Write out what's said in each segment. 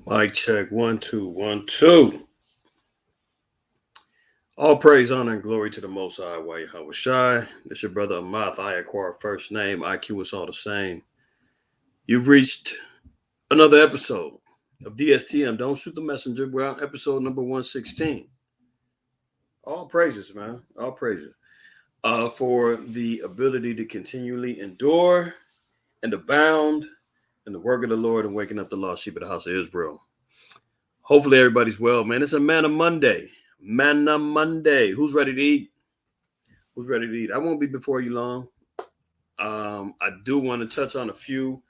Mic check 1 2 1 2. All praise, honor, and glory to the Most High. Why Yahweh Shai. This your brother Amath. I acquire first name. IQ is all the same. You've reached another episode of DSTM. Don't shoot the messenger. We're on episode number 116. All praises, man. All praises. For the ability to continually endure and abound in the work of the Lord and waking up the lost sheep of the house of Israel. Hopefully everybody's well, man. It's a Manna Monday. Manna Monday. Who's ready to eat? Who's ready to eat? I won't be before you long. I do want to touch on a few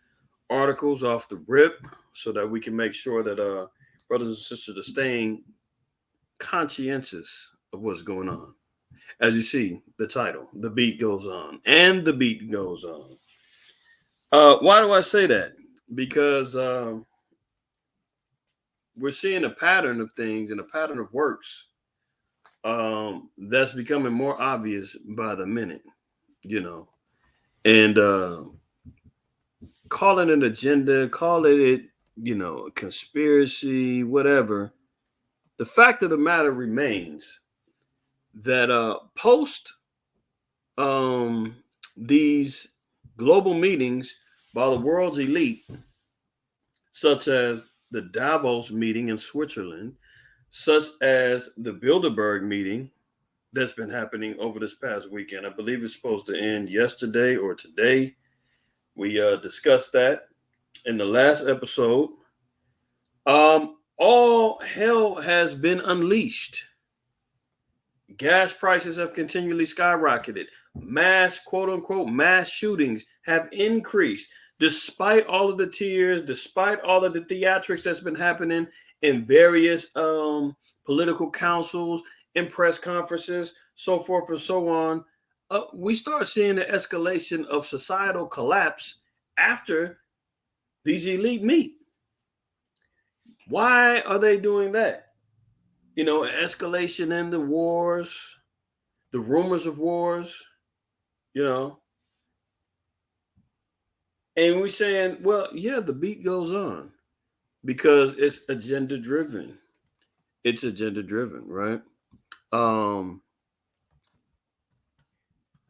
articles off the rip so that we can make sure that brothers and sisters are staying conscientious of what's going on. As you see, the title, the beat goes on, and the beat goes on. Why do I say that? Because we're seeing a pattern of things and a pattern of works that's becoming more obvious by the minute, and call it an agenda, call it, a conspiracy, whatever. The fact of the matter remains that post these global meetings by the world's elite, such as the Davos meeting in Switzerland, such as the Bilderberg meeting that's been happening over this past weekend. I believe it's supposed to end yesterday or today. We discussed that in the last episode. All hell has been unleashed. Gas prices have continually skyrocketed. Mass, quote unquote, mass shootings have increased despite all of the tears, despite all of the theatrics that's been happening in various political councils, in press conferences, so forth and so on. We start seeing the escalation of societal collapse after these elite meet. Why are they doing that? Escalation in the wars, the rumors of wars, and we're saying, well, yeah, the beat goes on because it's agenda driven. It's agenda driven, right?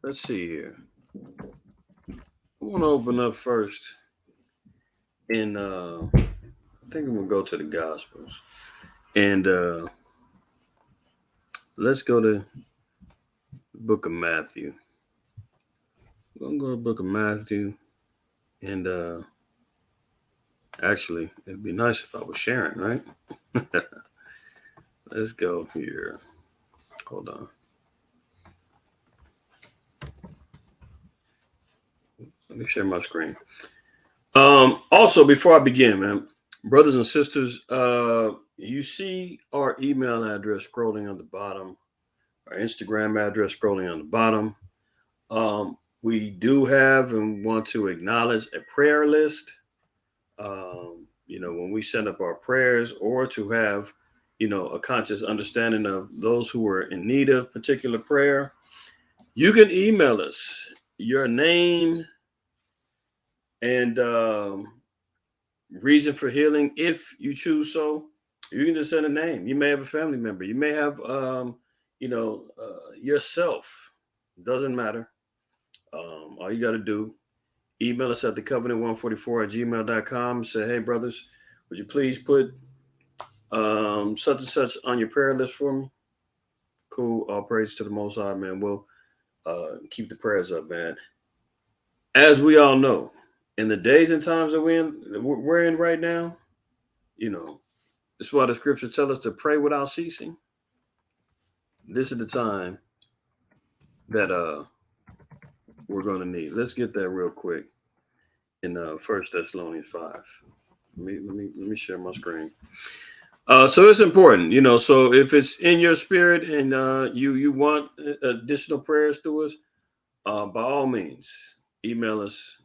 Let's see here. I want to open up first in I think I'm gonna go to the Gospels. And let's go to the book of Matthew. I'm gonna go to the book of Matthew. And actually, it'd be nice if I was sharing, right? Let's go here. Hold on. Let me share my screen. Also, before I begin, man, brothers and sisters, you see our email address scrolling on the bottom, our Instagram address scrolling on the bottom. We do have and want to acknowledge a prayer list. When we send up our prayers or to have, a conscious understanding of those who are in need of particular prayer, you can email us your name and reason for healing if you choose so. You can just send a name. You may have a family member. You may have, yourself. Doesn't matter. All you got to do, email us at thecovenant144@gmail.com. Say, hey, brothers, would you please put such and such on your prayer list for me? Cool. All praise to the Most High, man. We'll keep the prayers up, man. As we all know, in the days and times that we're in right now, that's why the scriptures tell us to pray without ceasing. This is the time that we're going to need. Let's get that real quick in 1 Thessalonians 5. Let me share my screen. So it's important, so if it's in your spirit and you want additional prayers to us, by all means, email us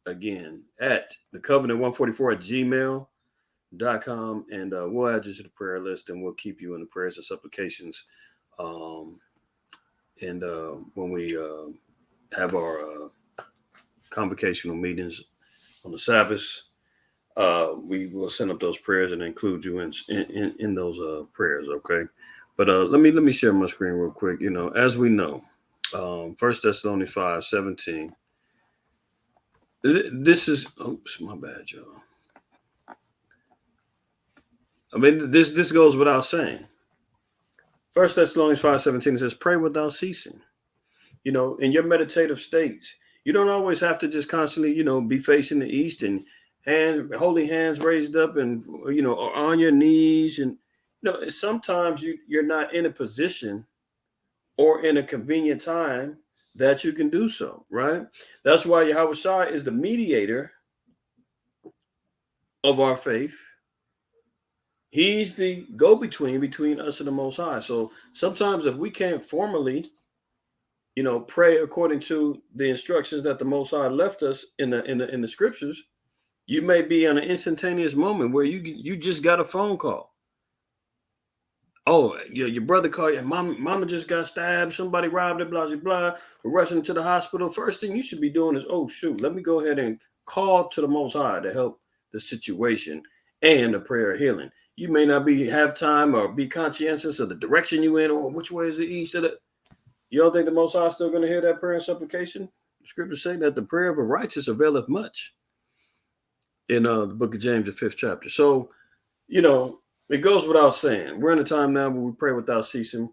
again at thecovenant144@gmail.com, and we'll add you to the prayer list, and we'll keep you in the prayers and supplications. And when we have our convocational meetings on the Sabbath, we will send up those prayers and include you in those prayers. Okay. But let me share my screen real quick. As we know, 1 Thessalonians 5:17. This is, oops, my bad, y'all. I mean, this goes without saying. 1 Thessalonians 5:17 says, "Pray without ceasing." In your meditative states, you don't always have to just constantly, be facing the east and holy hands raised up and on your knees, and sometimes you're not in a position or in a convenient time that you can do so, right? That's why Yahweh Shai is the mediator of our faith. He's the go-between between us and the Most High. So sometimes if we can't formally, pray according to the instructions that the Most High left us in the scriptures, you may be in an instantaneous moment where you just got a phone call. Oh, your brother called you. Mama just got stabbed. Somebody robbed her. Blah blah blah. We're rushing to the hospital. First thing you should be doing is, oh shoot, let me go ahead and call to the Most High to help the situation and the prayer of healing. You may not have time or be conscientious of the direction you in, or which way is the east of the. You don't think the Most High is still going to hear that prayer and supplication? The scriptures say that the prayer of a righteous availeth much in the book of James, the 5th chapter. So, it goes without saying. We're in a time now where we pray without ceasing.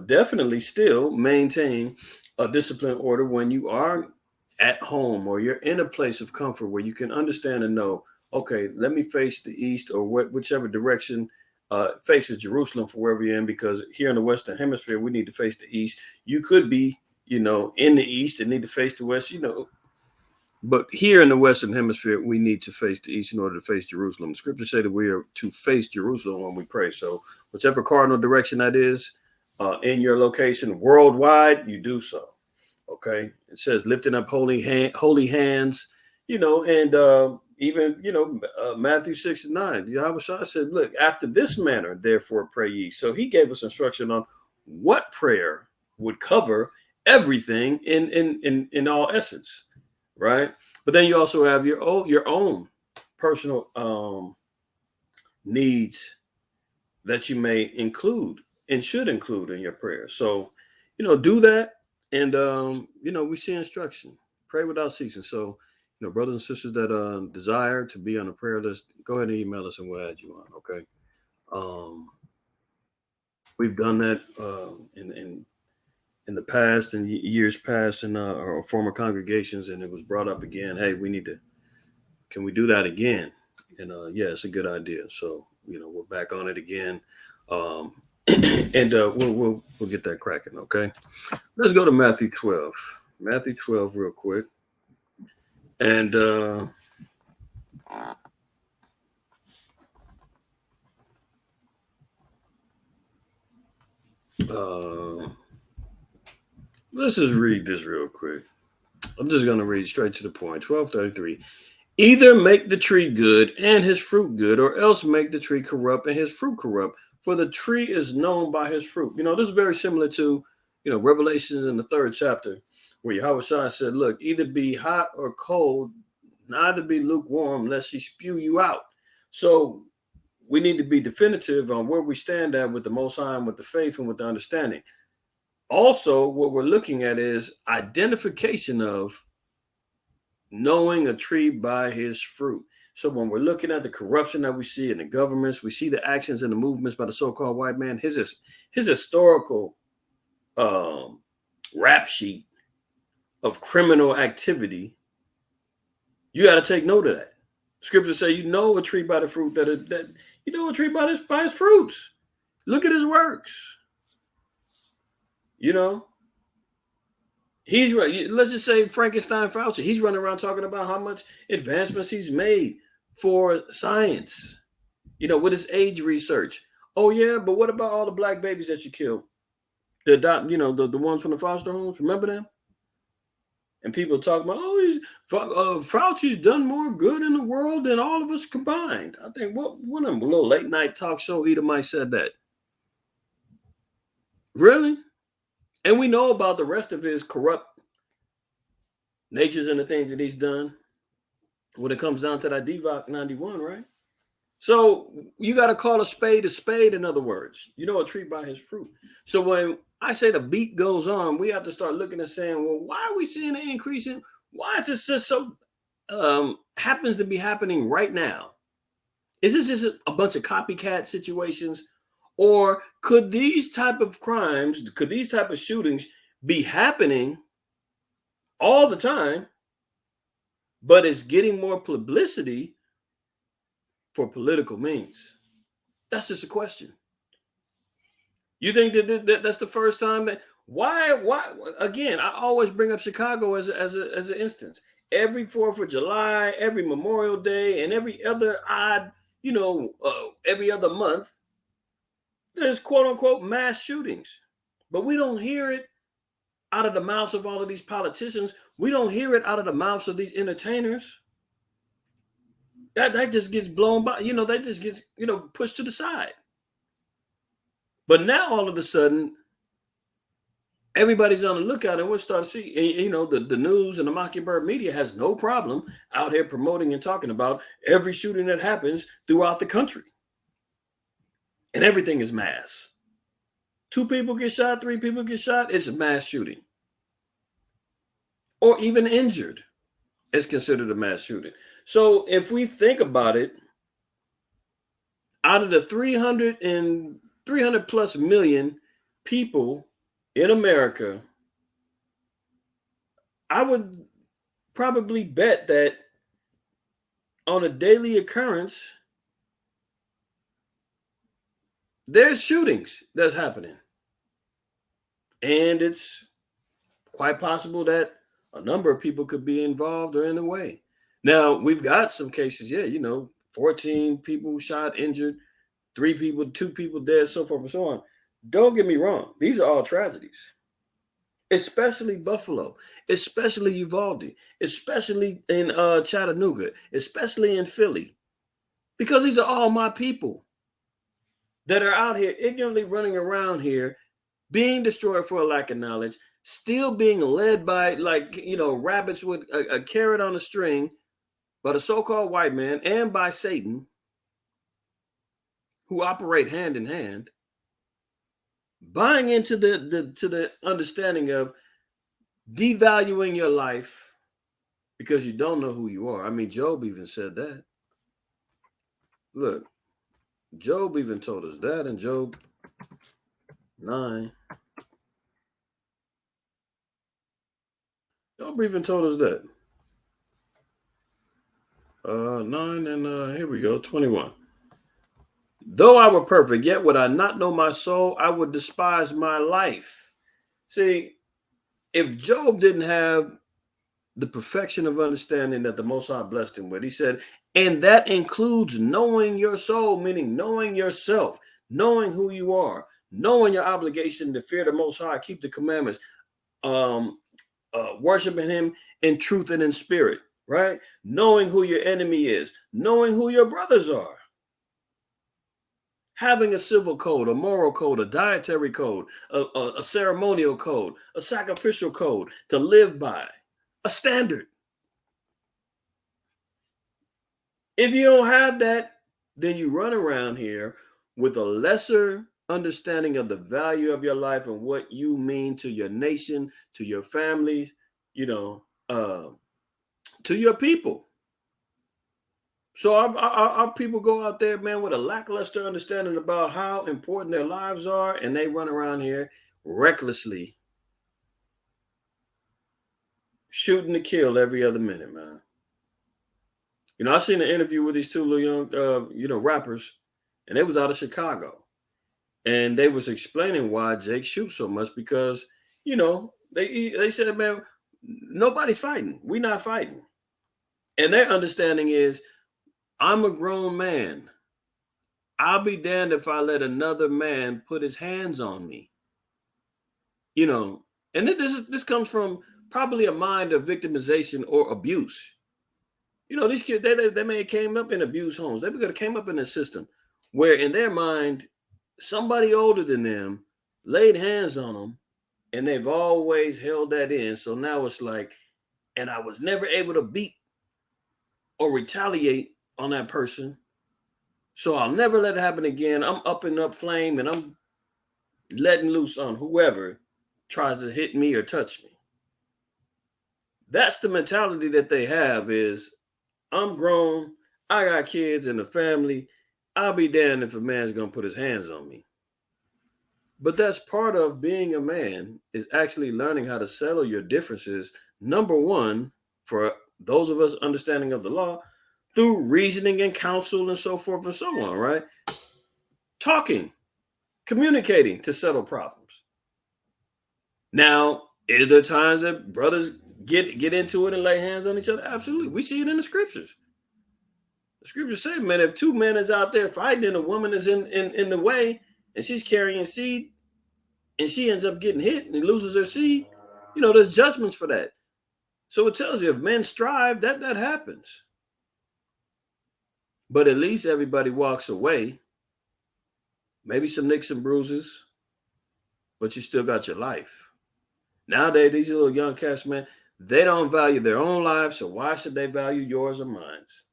Definitely still maintain a disciplined order when you are at home or you're in a place of comfort where you can understand and know, okay, let me face the east or whichever direction faces Jerusalem for wherever you're in, because here in the Western Hemisphere, we need to face the east. You could be, in the east and need to face the west, but here in the Western Hemisphere, we need to face the east in order to face Jerusalem. The scriptures say that we are to face Jerusalem when we pray. So whichever cardinal direction that is in your location worldwide, you do so. Okay. It says lifting up holy hands, and even, Matthew 6:9, Yahweh Shai said, look, after this manner, therefore pray ye. So he gave us instruction on what prayer would cover everything in all essence. Right. But then you also have your own personal needs that you may include and should include in your prayer. So, do that. And, we see instruction, pray without ceasing. So, brothers and sisters that desire to be on a prayer list, go ahead and email us and we'll add you on. Okay. We've done that in the past and years past in our former congregations, and it was brought up again. Hey, can we do that again? And yeah, it's a good idea. So we're back on it again, and we'll get that cracking. Okay, let's go to Matthew 12. Matthew 12, real quick, and let's just read this real quick. I'm just going to read straight to the point. 12:33. Either make the tree good and his fruit good, or else make the tree corrupt and his fruit corrupt. For the tree is known by his fruit. This is very similar to, Revelations in the 3rd chapter, where Yahweh Shai said, look, either be hot or cold, neither be lukewarm, lest he spew you out. So we need to be definitive on where we stand at with the Most High and with the faith and with the understanding. Also, what we're looking at is identification of knowing a tree by his fruit. So when we're looking at the corruption that we see in the governments, we see the actions and the movements by the so-called white man, his historical rap sheet of criminal activity, you got to take note of that. Scriptures say, a tree by the fruit that a tree by his fruits. Look at his works. He's right. Let's just say Frankenstein Fauci. He's running around talking about how much advancements he's made for science, with his age research. Oh yeah, but what about all the black babies that you killed? The ones from the foster homes. Remember them? And people talk about, Fauci's done more good in the world than all of us combined. I think one of them little late night talk show Edomite said that. Really? And we know about the rest of his corrupt natures and the things that he's done. when it comes down to that DVOC 91, right? So you got to call a spade, in other words. You know a tree by his fruit. So when I say the beat goes on, we have to start looking and saying, well, why are we seeing an increase in? Why is this just so happens to be happening right now? Is this just a bunch of copycat situations? Or could these type of crimes, could these type of shootings be happening all the time, but it's getting more publicity for political means? That's just a question. You think that that's the first time that why again? I always bring up Chicago as an instance. Every 4th of July, every Memorial Day, and every other odd, every other month, there's quote unquote mass shootings, but we don't hear it out of the mouths of all of these politicians. We don't hear it out of the mouths of these entertainers. That just gets blown by. That just gets pushed to the side. But now all of a sudden, everybody's on the lookout, and we'll start to see, the news and the Mockingbird media has no problem out here promoting and talking about every shooting that happens throughout the country. And everything is mass. 2 people get shot, 3 people get shot, it's a mass shooting. Or even injured is considered a mass shooting. So if we think about it, out of the 300 plus million people in America, I would probably bet that on a daily occurrence, there's shootings that's happening. And it's quite possible that a number of people could be involved or in the way. Now, we've got some cases, 14 people shot, injured, 2 people dead, so forth and so on. Don't get me wrong. These are all tragedies, especially Buffalo, especially Uvalde, especially in Chattanooga, especially in Philly, because these are all my people that are out here ignorantly running around here, being destroyed for a lack of knowledge, still being led by rabbits with a carrot on a string by the so-called white man and by Satan, who operate hand in hand, buying into the understanding of devaluing your life because you don't know who you are. I mean, Job even said that. Look, Job even told us that in Job 9. Job even told us that. 9 and here we go, 21. Though I were perfect, yet would I not know my soul, I would despise my life. See, if Job didn't have the perfection of understanding that the Most High blessed him with, he said, and that includes knowing your soul, meaning knowing yourself, knowing who you are, knowing your obligation to fear the Most High, keep the commandments, worshiping him in truth and in spirit, right? Knowing who your enemy is, knowing who your brothers are. Having a civil code, a moral code, a dietary code, a ceremonial code, a sacrificial code to live by, a standard. If you don't have that, then you run around here with a lesser understanding of the value of your life and what you mean to your nation, to your families, to your people. So our people go out there, man, with a lackluster understanding about how important their lives are, and they run around here recklessly shooting to kill every other minute, man. I seen an interview with these 2 little young, rappers, and they was out of Chicago, and they was explaining why Jake shoots so much because, they said, man, nobody's fighting. We're not fighting, and their understanding is, I'm a grown man. I'll be damned if I let another man put his hands on me. And this comes from probably a mind of victimization or abuse. These kids, they may have came up in abuse homes. They could have came up in a system where in their mind, somebody older than them laid hands on them, and they've always held that in. So now it's like, and I was never able to beat or retaliate on that person. So I'll never let it happen again. I'm up and up flame and I'm letting loose on whoever tries to hit me or touch me. That's the mentality that they have is I'm grown, I got kids and a family. I'll be damned if a man's gonna put his hands on me. But that's part of being a man is actually learning how to settle your differences. Number one, for those of us understanding of the law, through reasoning and counsel and so forth and so on, right? Talking, communicating to settle problems. Now, is there times that brothers get into it and lay hands on each other? Absolutely. We see it in the scriptures. The scriptures say, man, if two men is out there fighting and a woman is in the way and she's carrying seed and she ends up getting hit and loses her seed, there's judgments for that. So it tells you if men strive, that happens. But at least everybody walks away. Maybe some nicks and bruises, but you still got your life. Nowadays, these little young cats, man, they don't value their own lives, so why should they value yours or mine's?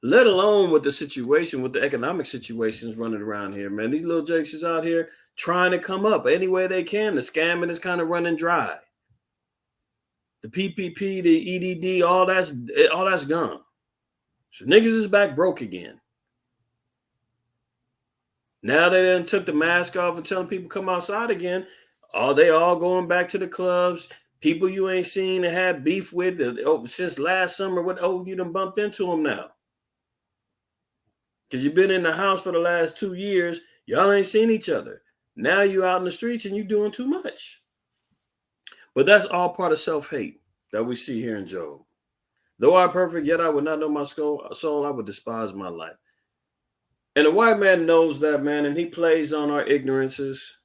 Let alone with the situation, with the economic situations running around here, man. These little jakes is out here trying to come up any way they can. The scamming is kind of running dry. The PPP, the EDD, all that's gone. So niggas is back broke again. Now they done took the mask off and telling people come outside again. They all going back to the clubs. People you ain't seen and had beef with since last summer. You done bumped into them now. Because you've been in the house for the last 2 years. Y'all ain't seen each other. Now you out in the streets and you doing too much. But that's all part of self-hate that we see here in Job. Though I'm perfect, yet I would not know my soul, I would despise my life. And the white man knows that, man, and he plays on our ignorances.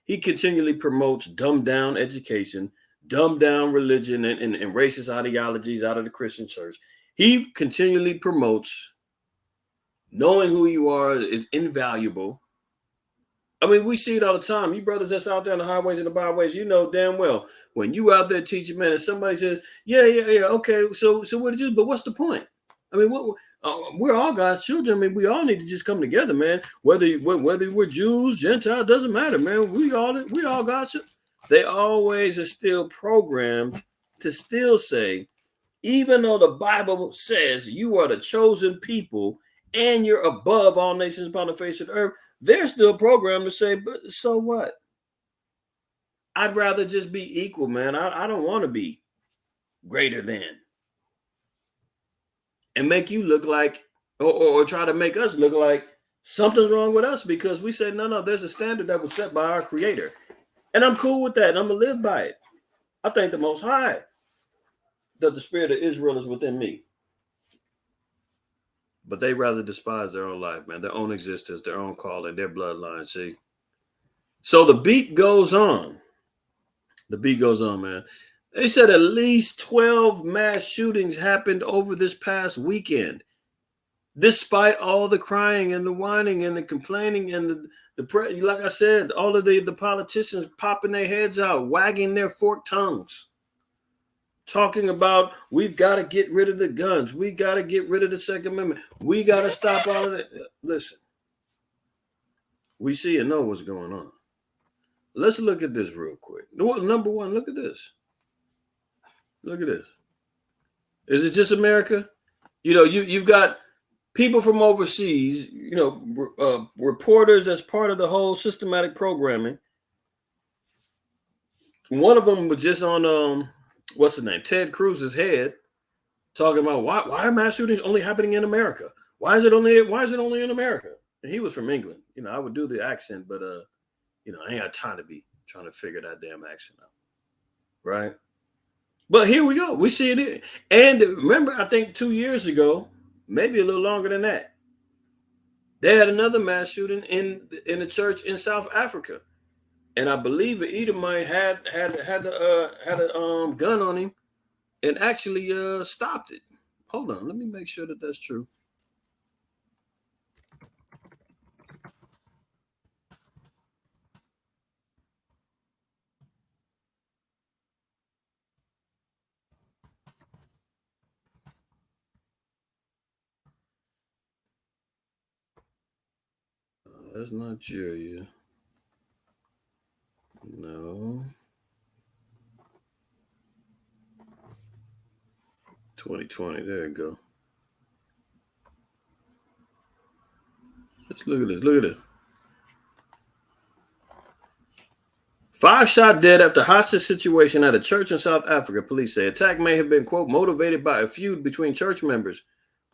He continually promotes dumbed down education, dumbed down religion and racist ideologies out of the Christian church. He continually promotes knowing who you are is invaluable. I mean, we see it all the time. You brothers that's out there on the highways and the byways, you know damn well when you out there teaching, man, and somebody says, yeah, okay, so what did you? But what's the point? I mean, we're all God's children. I mean, we all need to just come together, man. Whether we're Jews, Gentiles, doesn't matter, man. We all God's children. They always are still programmed to still say, even though the Bible says you are the chosen people and you're above all nations upon the face of the earth, they're still programmed to say, but so what? I'd rather just be equal, man. I don't want to be greater than and make you look like or try to make us look like something's wrong with us because we said, no, there's a standard that was set by our creator. And I'm cool with that. And I'm going to live by it. I thank the Most High that the spirit of Israel is within me. But they rather despise their own life, man, their own existence, their own calling, their bloodline, see? So the beat goes on. The beat goes on, man. They said at least 12 mass shootings happened over this past weekend. Despite all the crying and the whining and the complaining and like I said, all of the politicians popping their heads out, wagging their forked tongues, talking about we've got to get rid of the guns. We got to get rid of the Second Amendment. We got to stop all of that. Listen, we see and know what's going on. Let's look at this real quick. Number one, look at this. Look at this. Is it just America? You've got people from overseas, reporters that's part of the whole systematic programming. One of them was just on what's his name, Ted Cruz's head, talking about why are mass shootings only happening in America? Why is it only in America? And he was from England. I would do the accent, but I ain't got time to be trying to figure that damn accent out. Right? But here we go. We see it. And remember, I think 2 years ago, maybe a little longer than that, they had another mass shooting in a church in South Africa. And I believe the Edomite had a gun on him and actually stopped it. Hold on, let me make sure that that's true. That's Nigeria. No. 2020. There you go. Let's look at this. Look at this. 5 shot dead after hostage situation at a church in South Africa. Police say attack may have been, quote, motivated by a feud between church members.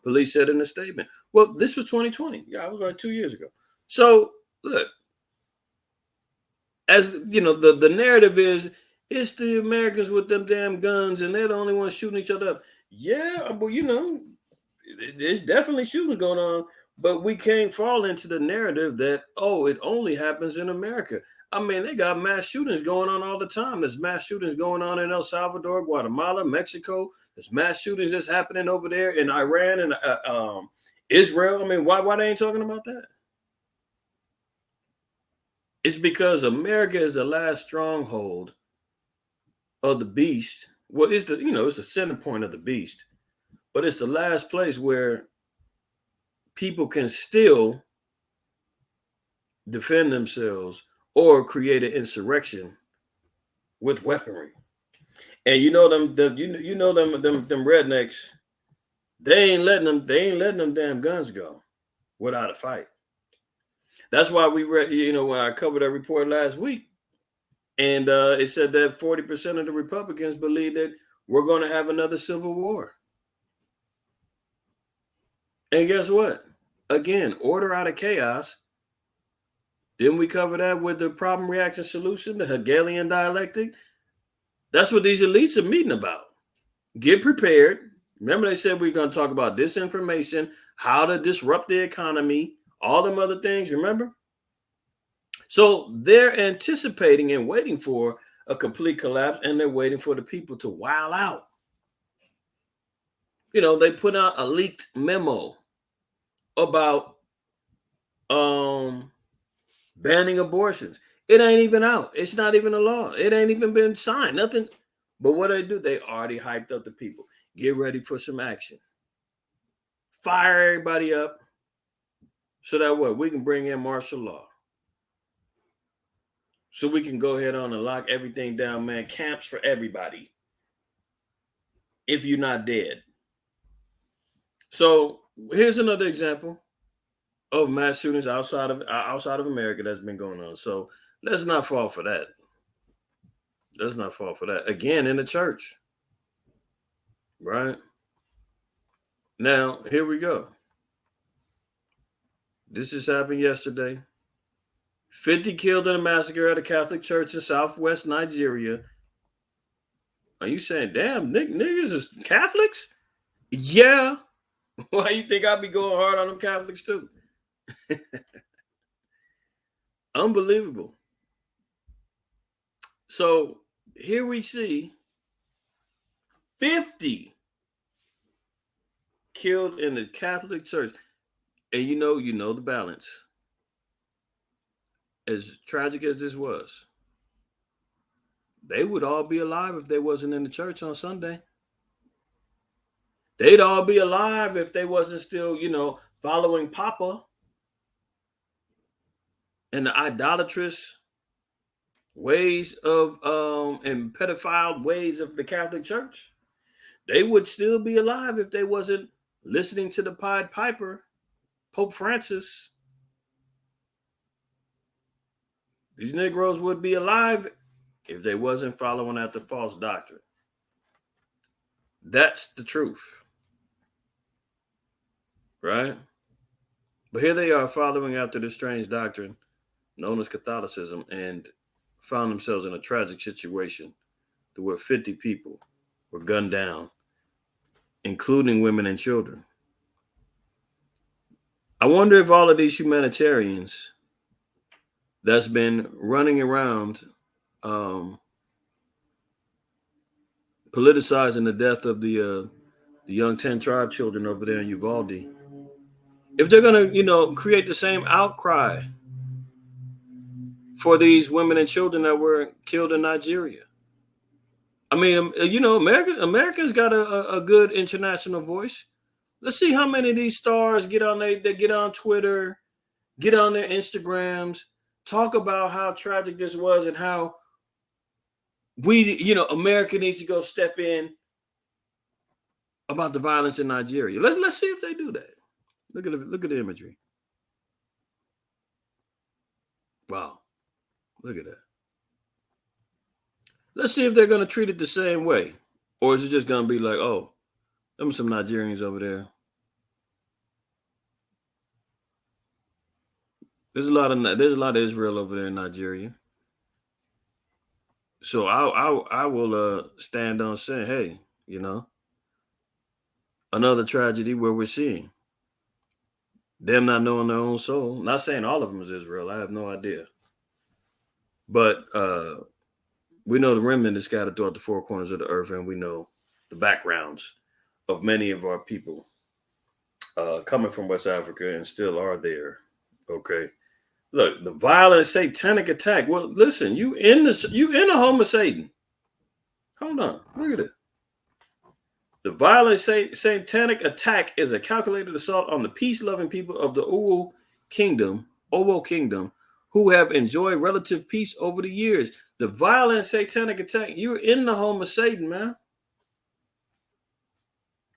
Police said in a statement. Well, this was 2020. Yeah, I was right 2 years ago. So look, as you know, the narrative is it's the Americans with them damn guns and they're the only ones shooting each other up. Yeah, well, there's definitely shooting going on, but we can't fall into the narrative that, oh, it only happens in America. I mean, they got mass shootings going on all the time. There's mass shootings going on in El Salvador, Guatemala, Mexico. There's mass shootings that's happening over there in Iran and Israel. I mean, why they ain't talking about that? It's because America is the last stronghold of the beast. Well, it's the center point of the beast, but it's the last place where people can still defend themselves or create an insurrection with weaponry. And them rednecks, they ain't letting them damn guns go without a fight. That's why we read, when I covered that report last week, and it said that 40% of the Republicans believe that we're going to have another civil war. And guess what? Again, order out of chaos. Didn't we cover that with the problem, reaction, solution, the Hegelian dialectic? That's what these elites are meeting about. Get prepared. Remember, they said we're going to talk about disinformation, how to disrupt the economy, all them other things, remember? So they're anticipating and waiting for a complete collapse, and they're waiting for the people to wow out. They put out a leaked memo about banning abortions. It ain't even out. It's not even a law. It ain't even been signed. Nothing. But what do? They already hyped up the people. Get ready for some action. Fire everybody up so that we can bring in martial law. So we can go ahead on and lock everything down, man. Camps for everybody. If you're not dead. So here's another example of mass shootings outside of America that's been going on. So let's not fall for that. Let's not fall for that. Again, in the church. Right? Now, here we go. This just happened yesterday. 50 killed in a massacre at a Catholic church in southwest Nigeria. Are you saying, damn, niggas is Catholics? Yeah. Why you think I'll be going hard on them Catholics too? Unbelievable. So here we see 50 killed in the Catholic church. And you know the balance. As tragic as this was, they would all be alive if they wasn't in the church on Sunday. They'd all be alive if they wasn't still, following Papa and the idolatrous ways of and pedophile ways of the Catholic Church. They would still be alive if they wasn't listening to the Pied Piper, Pope Francis. These Negroes would be alive if they wasn't following after false doctrine. That's the truth. Right? But here they are following after this strange doctrine known as Catholicism and found themselves in a tragic situation to where 50 people were gunned down, including women and children. I wonder if all of these humanitarians that's been running around politicizing the death of the young 10 tribe children over there in Uvalde, if they're going to, create the same outcry for these women and children that were killed in Nigeria. I mean, America's got a good international voice. Let's see how many of these stars get on Twitter get on their Instagrams, talk about how tragic this was and how America needs to go step in about the violence in Nigeria. Let's see if they do that. Look at the imagery. Wow, look at that. Let's see if they're going to treat it the same way, or is it just going to be like, oh, them some Nigerians over there. There's a lot of Israel over there in Nigeria. So I will stand on saying, hey, another tragedy where we're seeing them not knowing their own soul. Not saying all of them is Israel. I have no idea. But we know the remnant is scattered throughout the four corners of the earth, and we know the backgrounds of many of our people coming from West Africa and still are there. Okay. Look, the violent satanic attack. Well, listen, you in the home of Satan. Hold on. Look at it. The violent satanic attack is a calculated assault on the peace-loving people of the Owo Kingdom, who have enjoyed relative peace over the years. The violent satanic attack, you're in the home of Satan, man.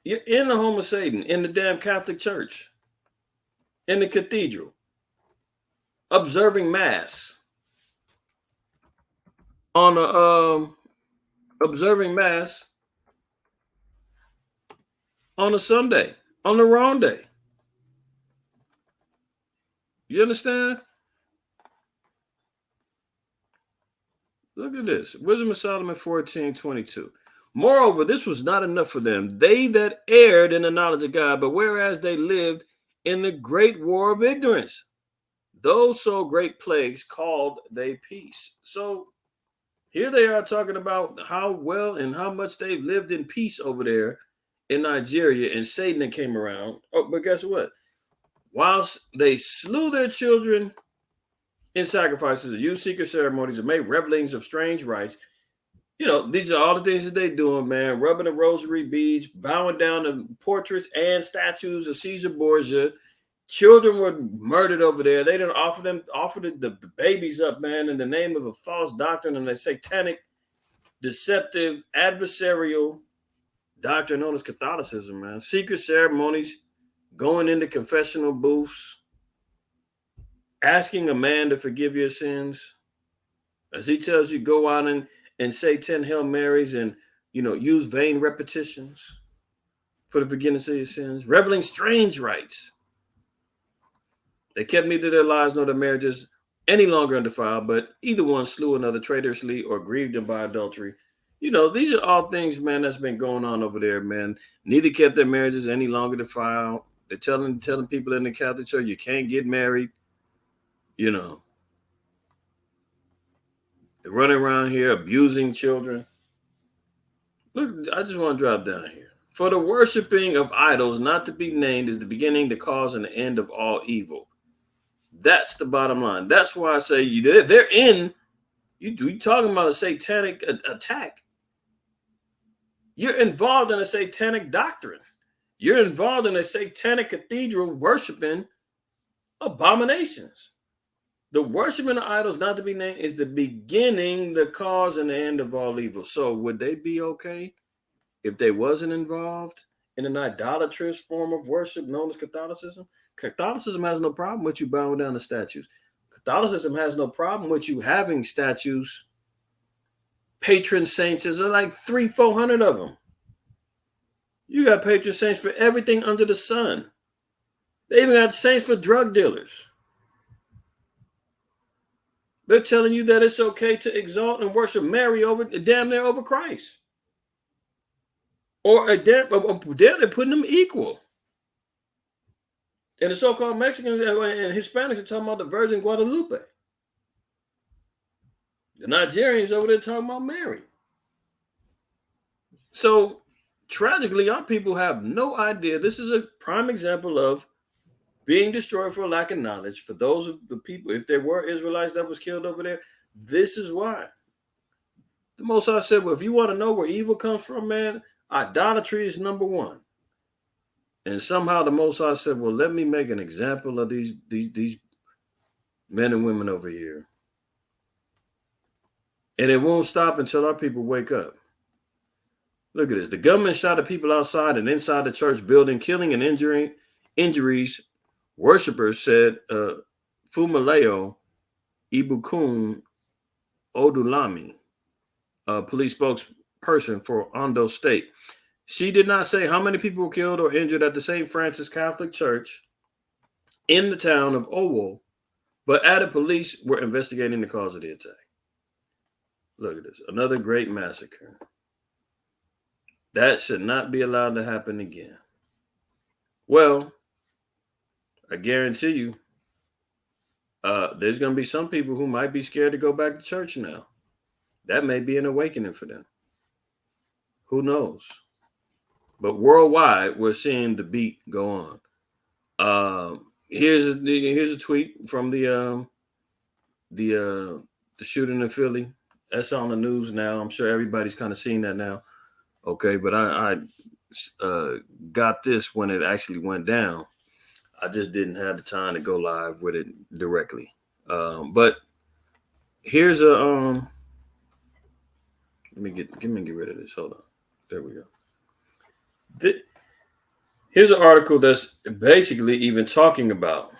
You're in the home of Satan, in the damn Catholic Church, in the cathedral, observing Mass. Observing Mass on a Sunday, on the wrong day. You understand? Look at this. Wisdom of Solomon 14:22. Moreover, this was not enough for them. They that erred in the knowledge of God, but whereas they lived in the great war of ignorance, those so great plagues called they peace. So here they are talking about how well and how much they've lived in peace over there in Nigeria, and Satan that came around. Oh, but guess what? Whilst they slew their children in sacrifices, used secret ceremonies, and made revelings of strange rites. These are all the things that they doing, man. Rubbing the rosary beads, bowing down to portraits and statues of Caesar Borgia. Children were murdered over there. They didn't offer the babies up, man, in the name of a false doctrine and a satanic, deceptive, adversarial doctrine known as Catholicism, man. Secret ceremonies, going into confessional booths, asking a man to forgive your sins. As he tells you, go out and say 10 Hail Marys and, use vain repetitions for the forgiveness of your sins. Reveling strange rites. They kept neither their lives nor their marriages any longer undefiled, but either one slew another traitorously or grieved them by adultery. These are all things, man, that's been going on over there, man. Neither kept their marriages any longer defiled. They're telling people in the Catholic Church you can't get married. They're running around here abusing children. Look, I just want to drop down here. For the worshiping of idols not to be named is the beginning, the cause, and the end of all evil. That's the bottom line. That's why I say they're in. You talking about a satanic attack. You're involved in a satanic doctrine. You're involved in a satanic cathedral worshiping abominations. The worshiping of idols not to be named is the beginning, the cause, and the end of all evil. So would they be okay if they wasn't involved in an idolatrous form of worship known as Catholicism? Catholicism has no problem with you bowing down to statues. Catholicism has no problem with you having statues, patron saints. There's like 300-400 of them. You got patron saints for everything under the sun. They even got saints for drug dealers. They're telling you that it's okay to exalt and worship Mary damn near over Christ. Or they're putting them equal. And the so-called Mexicans and Hispanics are talking about the Virgin Guadalupe. The Nigerians over there talking about Mary. So tragically, our people have no idea. This is a prime example of being destroyed for lack of knowledge. For those of the people, if there were Israelites that was killed over there, this is why. The Most High said, well, if you want to know where evil comes from, man, idolatry is number one. And somehow the Most High said, well, let me make an example of these men and women over here. And it won't stop until our people wake up. Look at this. The gunman shot at people outside and inside the church building, killing and injuring injuries. Worshippers said Fumaleo Ibukun Odulami, a police spokesperson for Ondo State. She did not say how many people were killed or injured at the St. Francis Catholic Church in the town of Owo, but added police were investigating the cause of the attack. Look at this. Another great massacre. That should not be allowed to happen again. Well, I guarantee you, there's going to be some people who might be scared to go back to church now. That may be an awakening for them. Who knows? But worldwide, we're seeing the beat go on. Here's a tweet from the shooting in Philly. That's on the news now. I'm sure everybody's kind of seen that now. Okay, but I got this when it actually went down. I just didn't have the time to go live with it directly. But here's a let me get rid of this. Hold on. There we go. Here's an article that's basically even talking about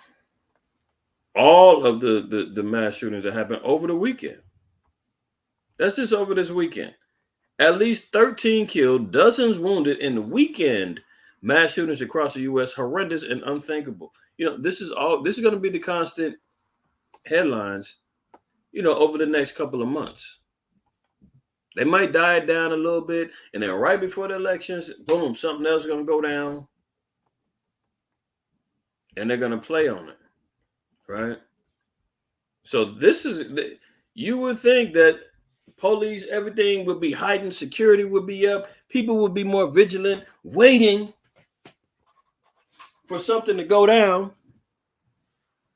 all of the mass shootings that happened over the weekend. That's just over this weekend. At least 13 killed, dozens wounded in the weekend mass shootings across the U.S. Horrendous and unthinkable. This is going to be the constant headlines, over the next couple of months. They might die down a little bit, and then right before the elections, boom, something else is going to go down, and they're going to play on it, right? So you would think that police, everything would be heightened, security would be up, people would be more vigilant, waiting for something to go down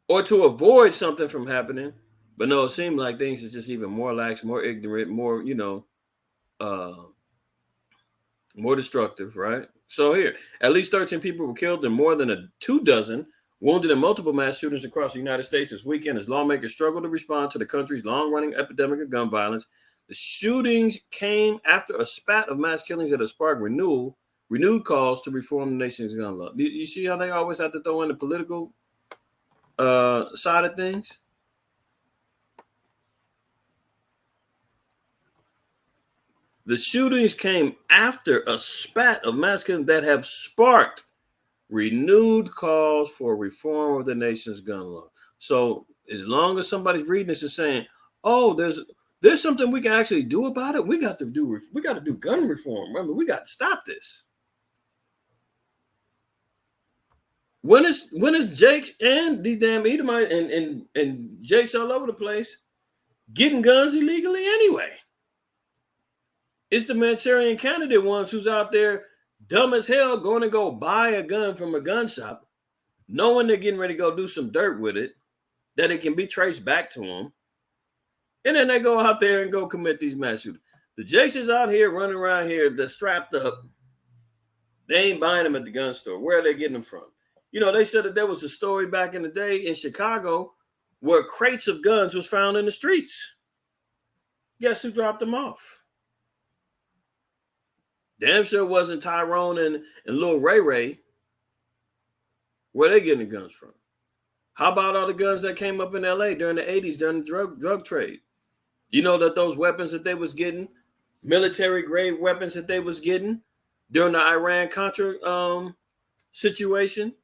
or to avoid something from happening. But no, it seemed like things is just even more lax, more ignorant, more, more destructive, right? So here, at least 13 people were killed and more than 24 wounded in multiple mass shootings across the United States this weekend as lawmakers struggle to respond to the country's long-running epidemic of gun violence. The shootings came after a spat of mass killings that have sparked renewed calls to reform the nation's gun law. You see how they always have to throw in the political side of things? The shootings came after a spat of mass killings that have sparked renewed calls for reform of the nation's gun law. So as long as somebody's reading this and saying, "Oh, there's something we can actually do about it," we got to do gun reform. Remember, we got to stop this. When is Jake's and these damn Edomite and Jake's all over the place getting guns illegally anyway? It's the Manchurian candidate ones who's out there dumb as hell going to go buy a gun from a gun shop, knowing they're getting ready to go do some dirt with it, that it can be traced back to them. And then they go out there and go commit these mass shootings. The Jakes is out here running around here, they're strapped up. They ain't buying them at the gun store. Where are they getting them from? They said that there was a story back in the day in Chicago where crates of guns was found in the streets. Guess who dropped them off? Damn sure wasn't Tyrone and Lil Ray Ray. Where they getting the guns from? How about all the guns that came up in LA during the 80s during the drug trade? You know that those weapons that they was getting, military grade weapons that they was getting during the Iran-Contra situation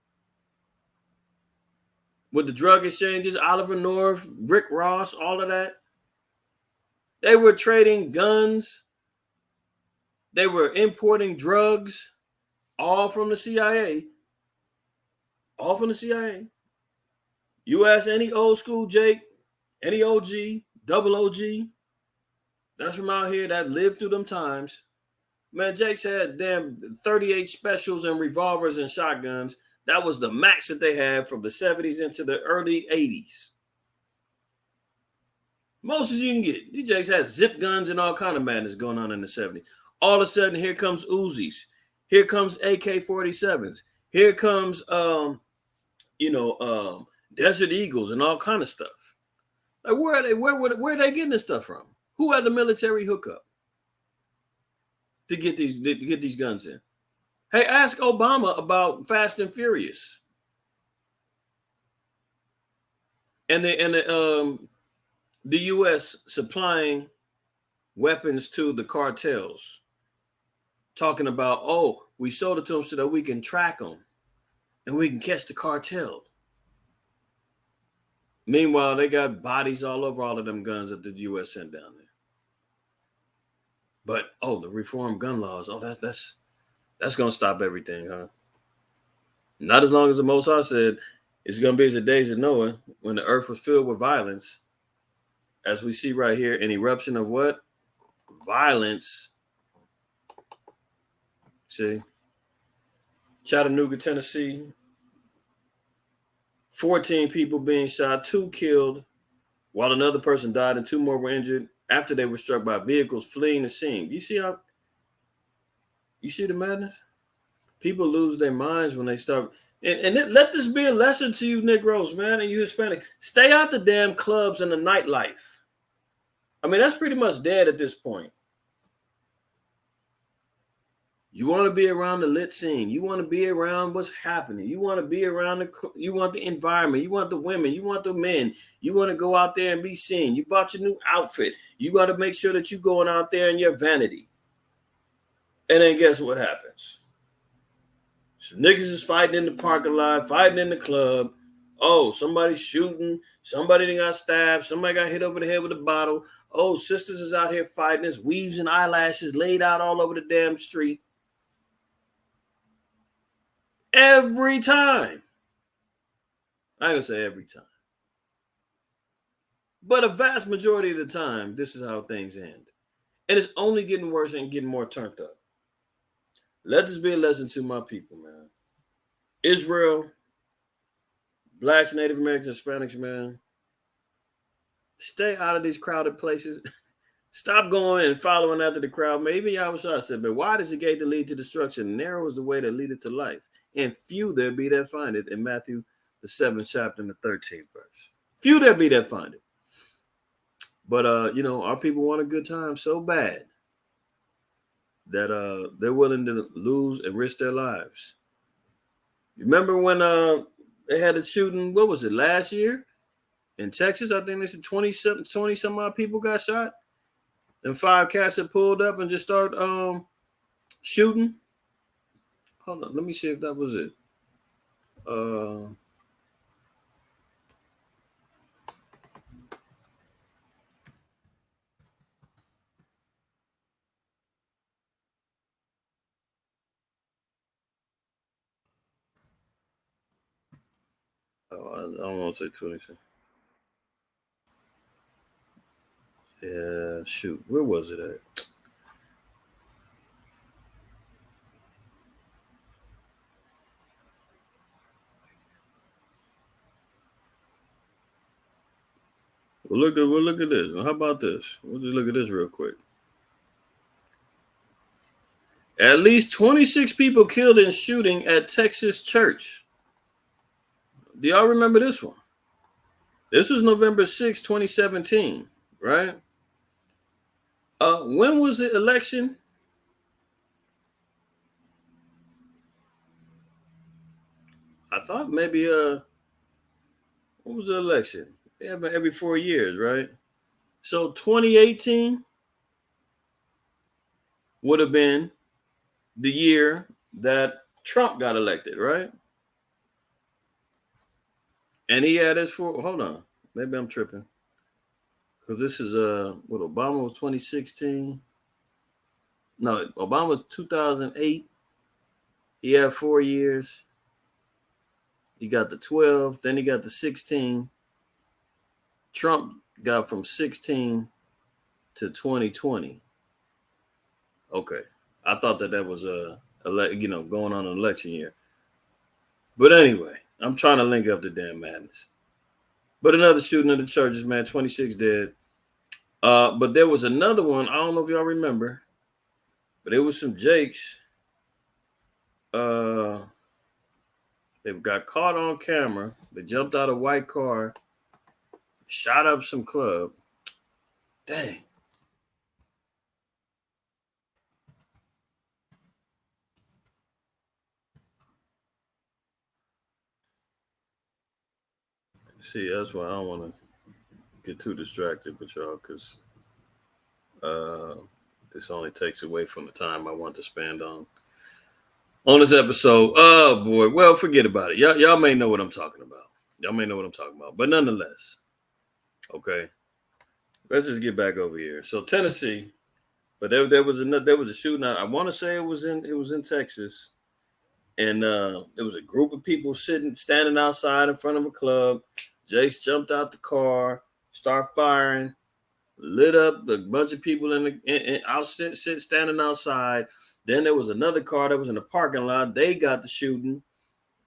with the drug exchanges, Oliver North, Rick Ross, all of that. They were trading guns. They were importing drugs, all from the CIA. All from the CIA. You ask any old school Jake, any OG, double OG, that's from out here that lived through them times. Man, Jake's had damn 38 specials and revolvers and shotguns. That was the max that they had from the 70s into the early 80s. Most as you can get. These Jakes had zip guns and all kind of madness going on in the 70s. All of a sudden, here comes Uzis. Here comes AK-47s. Here comes, Desert Eagles and all kind of stuff. Like, where are they? Where are they getting this stuff from? Who had the military hookup to get these guns in? Hey, ask Obama about Fast and Furious and the U.S. supplying weapons to the cartels, talking about, oh, we sold it to them so that we can track them and we can catch the cartel. Meanwhile, they got bodies all over all of them guns that the U.S. sent down there. But the reformed gun laws, that's gonna stop everything, huh? Not as long as the Most High said it's gonna be as the days of Noah when the earth was filled with violence, as we see right here, an eruption of what? Violence. See, Chattanooga, Tennessee, 14 people being shot, 2 killed, while another person died and 2 more were injured after they were struck by vehicles fleeing the scene. You see the madness? People lose their minds when they start. Let this be a lesson to you Negroes, man, and you Hispanic. Stay out the damn clubs and the nightlife. I mean, that's pretty much dead at this point. You want to be around the lit scene. You want to be around what's happening. You want to be around you want the environment. You want the women. You want the men. You want to go out there and be seen. You bought your new outfit. You got to make sure that you're going out there in your vanity. And then guess what happens? So niggas is fighting in the parking lot, fighting in the club. Oh, somebody's shooting. Somebody got stabbed. Somebody got hit over the head with a bottle. Oh, sisters is out here fighting. There's weaves and eyelashes laid out all over the damn street. Every time. I ain't gonna say every time. But a vast majority of the time, this is how things end. And it's only getting worse and getting more turned up. Let this be a lesson to my people, man. Israel, blacks, Native Americans, Hispanics, man. Stay out of these crowded places. Stop going and following after the crowd. Maybe Yahushua said, but wide is the gate that lead to destruction? Narrow is the way that leadeth to life. And few there be that find it, in Matthew, the 7th chapter and the 13th verse. Few there be that find it. But, our people want a good time so bad that they're willing to lose and risk their lives. Remember when they had a shooting, what was it, last year in Texas? I think they said 20 some odd people got shot. And 5 cats had pulled up and just started shooting. Hold on, let me see if that was it. I don't want to say 20. Yeah, shoot. Where was it at? We'll look at this. How about this? We'll just look at this real quick. At least 26 people killed in shooting at Texas church. Do y'all remember this one? This was November 6, 2017, right? When was the election? I thought maybe what was the election? They have it every 4 years, right? So 2018 would have been the year that Trump got elected, right? And he had his hold on, maybe I'm tripping. Because this is what Obama was 2016. No, Obama was 2008. He had 4 years. He got the 12, then he got the 16. Trump got from 16 to 2020. Okay. I thought that was going on an election year. But anyway, I'm trying to link up the damn madness. But another shooting at the churches, man, 26 dead. But there was another one. I don't know if y'all remember, but it was some Jakes. They got caught on camera. They jumped out of a white car, shot up some club. Dang. See, that's why I don't want to get too distracted with y'all, because uh, this only takes away from the time I want to spend on this episode. Oh boy, well, forget about it. Y'all may know what I'm talking about. Y'all may know what I'm talking about, but nonetheless, okay. Let's just get back over here. So Tennessee, but there was a shooting. I want to say it was in Texas, and there was a group of people standing outside in front of a club. Jace jumped out the car, start firing, lit up a bunch of people standing outside. Then there was another car that was in the parking lot. They got the shooting.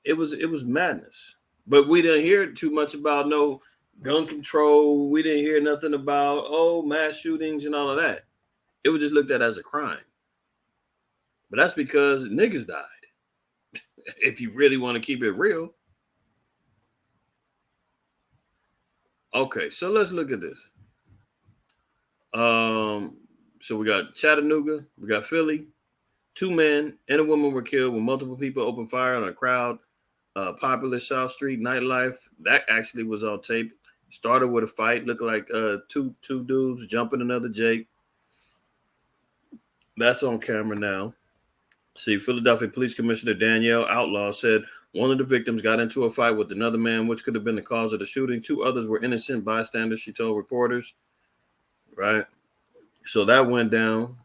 It was madness. But we didn't hear too much about no gun control. We didn't hear nothing about mass shootings and all of that. It was just looked at as a crime. But that's because niggas died. If you really want to keep it real. Okay, so let's look at this. So we got Chattanooga, we got Philly. 2 men and a woman were killed when multiple people opened fire on a crowd. Popular South Street nightlife. That actually was on tape. Started with a fight. Looked like two dudes jumping another Jake. That's on camera now. See, Philadelphia Police Commissioner Danielle Outlaw said one of the victims got into a fight with another man, which could have been the cause of the shooting. 2 others were innocent bystanders, she told reporters. Right. So that went down.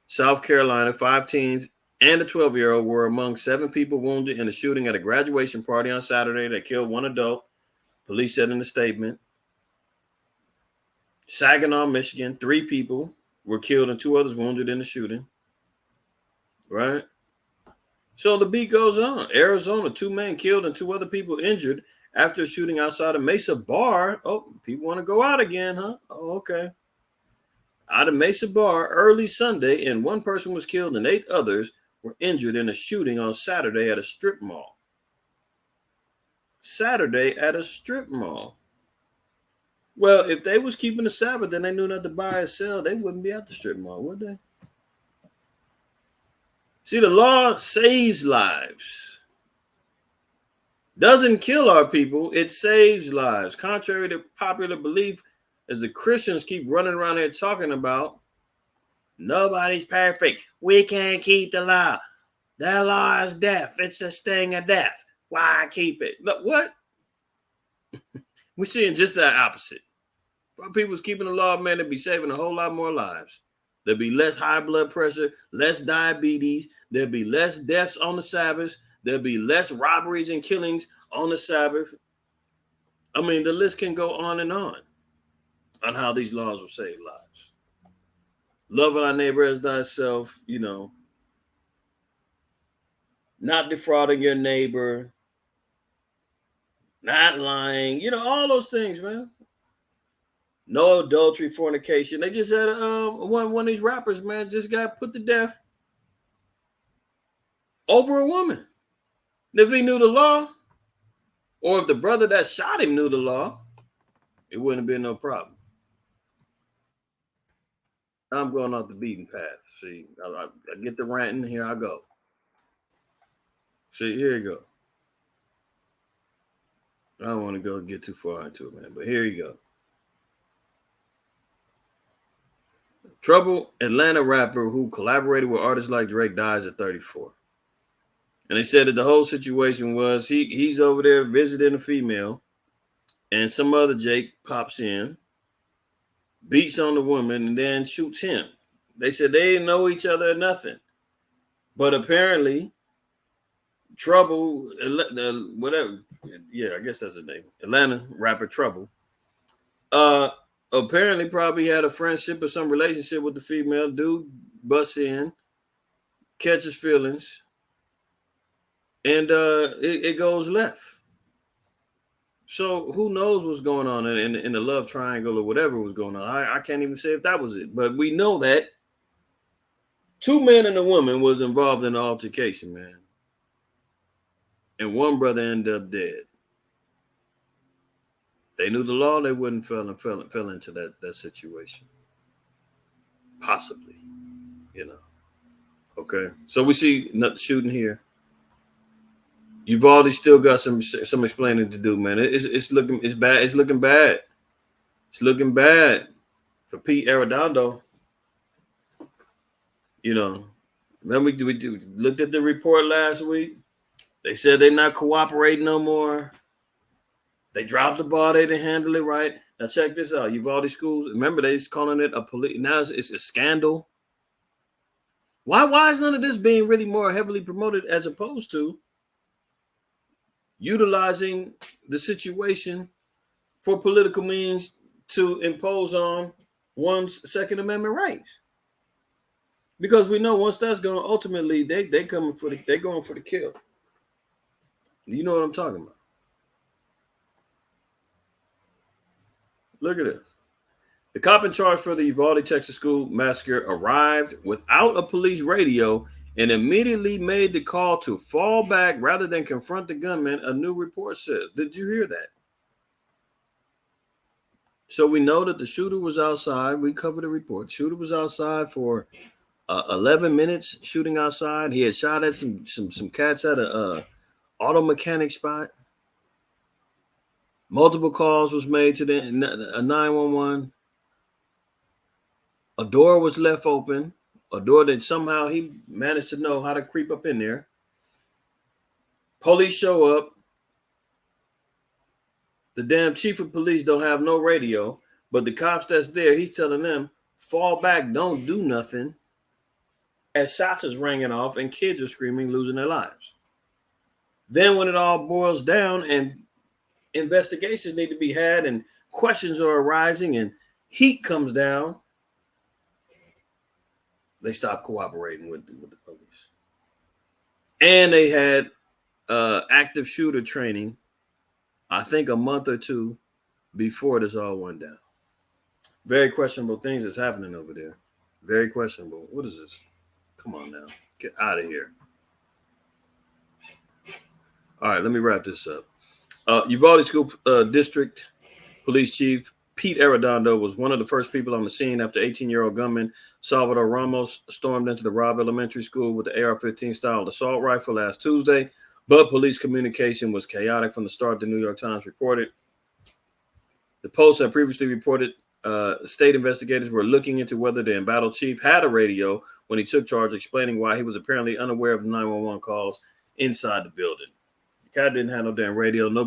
South Carolina, 5 teens and a 12-year-old were among 7 people wounded in a shooting at a graduation party on Saturday that killed 1 adult, police said in a statement. Saginaw, Michigan, 3 people were killed and 2 others wounded in the shooting. Right? So the beat goes on. Arizona, 2 men killed and 2 other people injured after a shooting outside a Mesa bar. Oh, people want to go out again, huh? Oh, okay. Out of Mesa bar early Sunday, and 1 person was killed and 8 others were injured in a shooting on Saturday at a strip mall. Well, if they was keeping the Sabbath and they knew not to buy or sell, they wouldn't be at the strip mall, would they? See, the law saves lives. Doesn't kill our people, it saves lives. Contrary to popular belief, as the Christians keep running around here talking about, nobody's perfect. We can't keep the law. That law is death. It's the sting of death. Why keep it? Look, what? We're seeing just the opposite. If people was keeping the law, man, they'd be saving a whole lot more lives. There'd be less high blood pressure, less diabetes. There'd be less deaths on the Sabbath. There'd be less robberies and killings on the Sabbath. I mean, the list can go on how these laws will save lives. Loving our neighbor as thyself, not defrauding your neighbor, not lying, all those things, man. No adultery, fornication. They just had one of these rappers, man, just got put to death over a woman. And if he knew the law, or if the brother that shot him knew the law, it wouldn't have been no problem. I'm going off the beaten path. See, I get the ranting. Here I go. See, here you go. I don't want to get too far into it, man, but here you go. Trouble Atlanta rapper who collaborated with artists like Drake dies at 34. And they said that the whole situation was he's over there visiting a female, and some other Jake pops in, beats on the woman, and then shoots him. They said they didn't know each other or nothing. But apparently, Trouble, whatever, yeah, I guess that's the name. Atlanta rapper Trouble. Apparently probably had a friendship or some relationship with the female. Dude busts in, catches feelings, and it goes left. So who knows what's going on in the love triangle or whatever was going on. I can't even say if that was it. But we know that 2 men and a woman was involved in the altercation, man. And 1 brother ended up dead. They knew the law, they wouldn't fell into that situation. Possibly, you know. Okay. So we see nothing shooting here. You've already still got some explaining to do, man. It's bad. It's looking bad. It's looking bad for Pete Eridano. You know, remember we looked at the report last week. They said they're not cooperating no more. They dropped the ball. They didn't handle it right. Now check this out. Uvalde schools. Remember they're calling it a police. Now it's a scandal. Why is none of this being really more heavily promoted as opposed to utilizing the situation for political means to impose on one's Second Amendment rights? Because we know once that's gone, ultimately they're going for the kill. You know what I'm talking about? Look at this. The cop in charge for the Uvalde, Texas school massacre arrived without a police radio and immediately made the call to fall back rather than confront the gunman, a new report says. Did you hear that? So we know that the shooter was outside. We covered the report. The shooter was outside for 11 minutes shooting outside. He had shot at some cats at a auto mechanic spot. Multiple calls was made to the 911. A door was left open, a door that somehow he managed to know how to creep up in there. Police show up. The damn chief of police don't have no radio, but the cops that's there, he's telling them, fall back, don't do nothing. As shots is ringing off and kids are screaming, losing their lives. Then when it all boils down and investigations need to be had and questions are arising and heat comes down, they stopped cooperating with the police. And they had active shooter training, I think a month or two before this all went down. Very questionable things that's happening over there. Very questionable. What is this? Come on now. Get out of here. All right, let me wrap this up. Uvalde School District Police Chief Pete Eridano was one of the first people on the scene after 18-year-old gunman Salvador Ramos stormed into the Robb Elementary School with the AR-15 style assault rifle last Tuesday, but police communication was chaotic from the start, the New York Times reported. The Post had previously reported state investigators were looking into whether the embattled chief had a radio when he took charge, explaining why he was apparently unaware of the 911 calls inside the building. The guy didn't have no damn radio. No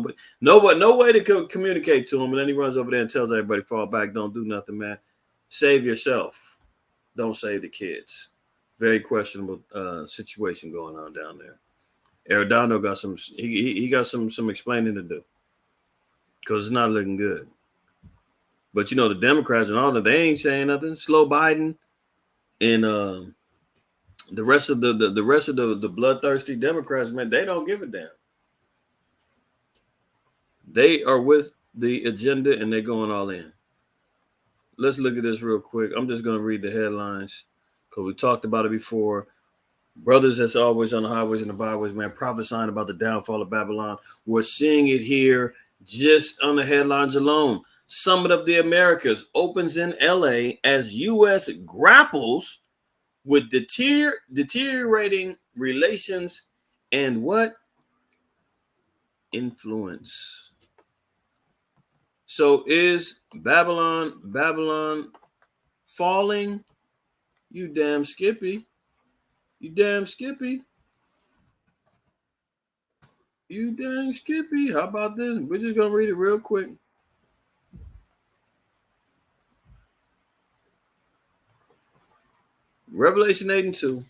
way to communicate to him. And then he runs over there and tells everybody, fall back, don't do nothing, man. Save yourself. Don't save the kids. Very questionable situation going on down there. Eridano got he got some explaining to do because it's not looking good. But you know, the Democrats and all that, they ain't saying nothing. Slow Biden and the rest of the bloodthirsty Democrats, man, they don't give a damn. They are with the agenda and they're going all in. Let's look at this real quick. I'm just going to read the headlines because we talked about it before. Brothers that's always on the highways and the byways, man, prophesying about the downfall of Babylon. We're seeing it here just on the headlines alone. Summit of the Americas opens in LA as U.S. grapples with deteriorating relations and what? Influence. So is Babylon falling? You damn Skippy. You damn Skippy. You damn Skippy. How about this? We're just going to read it real quick. Revelation 8 and 2.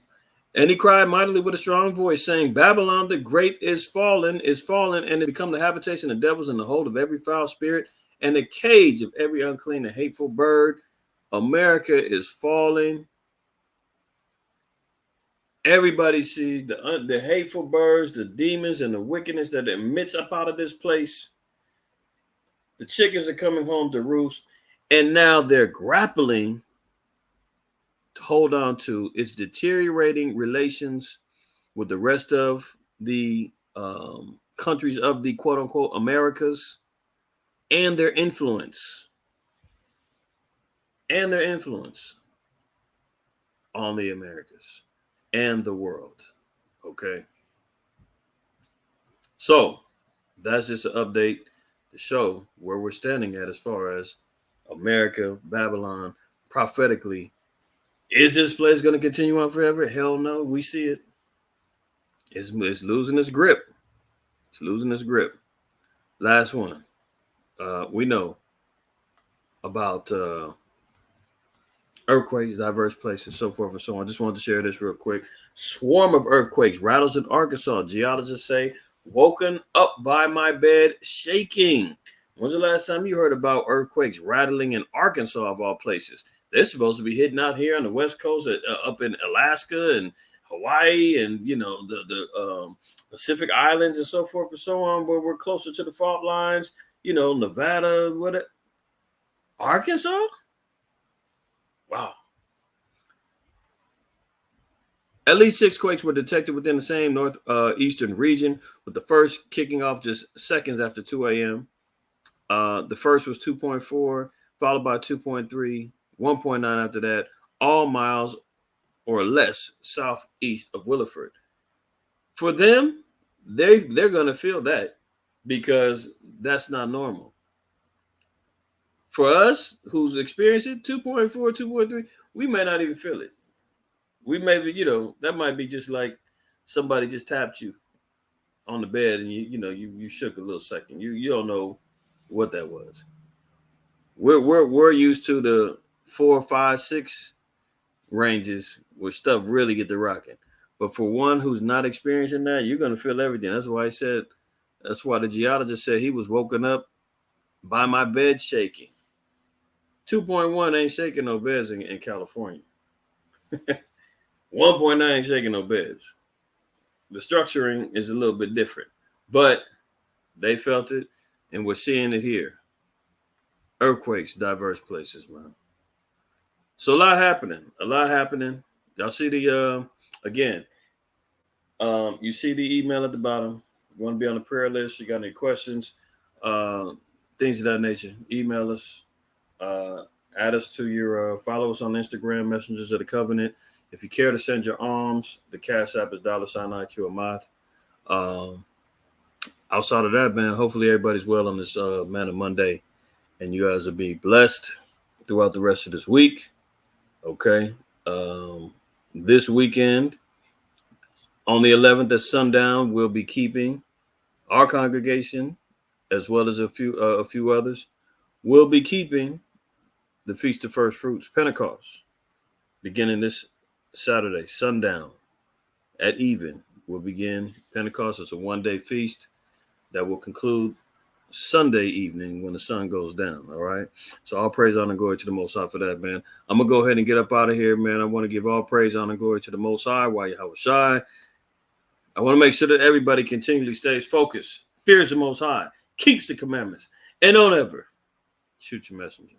And he cried mightily with a strong voice, saying, Babylon the great is fallen, and it become the habitation of devils and the hold of every foul spirit and the cage of every unclean and hateful bird. America is falling. Everybody sees the hateful birds, the demons, and the wickedness that emits up out of this place. The chickens are coming home to roost, and now they're grappling to hold on to its deteriorating relations with the rest of the countries of the quote-unquote Americas and their influence on the Americas and the world. Okay. So that's just an update to show where we're standing at as far as America, Babylon, prophetically. Is this place going to continue on forever? Hell no. We see it. It's losing its grip. It's losing its grip. Last one. We know about earthquakes, diverse places, so forth and so on. Just wanted to share this real quick. Swarm of earthquakes rattles in Arkansas. Geologists say, woken up by my bed shaking. When's the last time you heard about earthquakes rattling in Arkansas, of all places? They're supposed to be hitting out here on the West Coast, up in Alaska and Hawaii, and the Pacific Islands and so forth and so on, where we're closer to the fault lines. Nevada, what? Arkansas? Wow. At least 6 quakes were detected within the same northeastern region, with the first kicking off just seconds after 2 a.m. The first was 2.4, followed by 2.3, 1.9 after that, all miles or less southeast of Williford. For them, they're going to feel that because that's not normal. For us, who's experienced it, 2.4, 2.3, we may not even feel it. We may be, that might be just like somebody just tapped you on the bed and you shook a little second. You don't know what that was. We're used to the 4, 5, 6 ranges where stuff really get to rocking. But for one who's not experiencing that, you're gonna feel everything. That's why the geologist said he was woken up by my bed shaking. 2.1 ain't shaking no beds in California. 1.9 ain't shaking no beds. The structuring is a little bit different, but they felt it, and we're seeing it here. Earthquakes, diverse places, man. So a lot happening. Y'all see the again. You see the email at the bottom. You want to be on the prayer list? You got any questions? Things of that nature. Email us. Add us to your follow us on Instagram, Messengers of the Covenant. If you care to send your alms, the Cash App is $IQAhmath. Outside of that, man, hopefully everybody's well on this Man of Monday, and you guys will be blessed throughout the rest of this week. Okay. This weekend, on the 11th at sundown, we'll be keeping our congregation, as well as a few others, will be keeping the Feast of First Fruits, Pentecost, beginning this Saturday, sundown at even. We'll begin Pentecost. It's a one-day feast that will conclude Sunday evening when the sun goes down. All right. So all praise, honor, and glory to the Most High for that, man. I'm gonna go ahead and get up out of here, man. I want to give all praise, honor, and glory to the Most High. While Yahweh Shai, I want to make sure that everybody continually stays focused, fears the Most High, keeps the commandments, and don't ever shoot your messenger.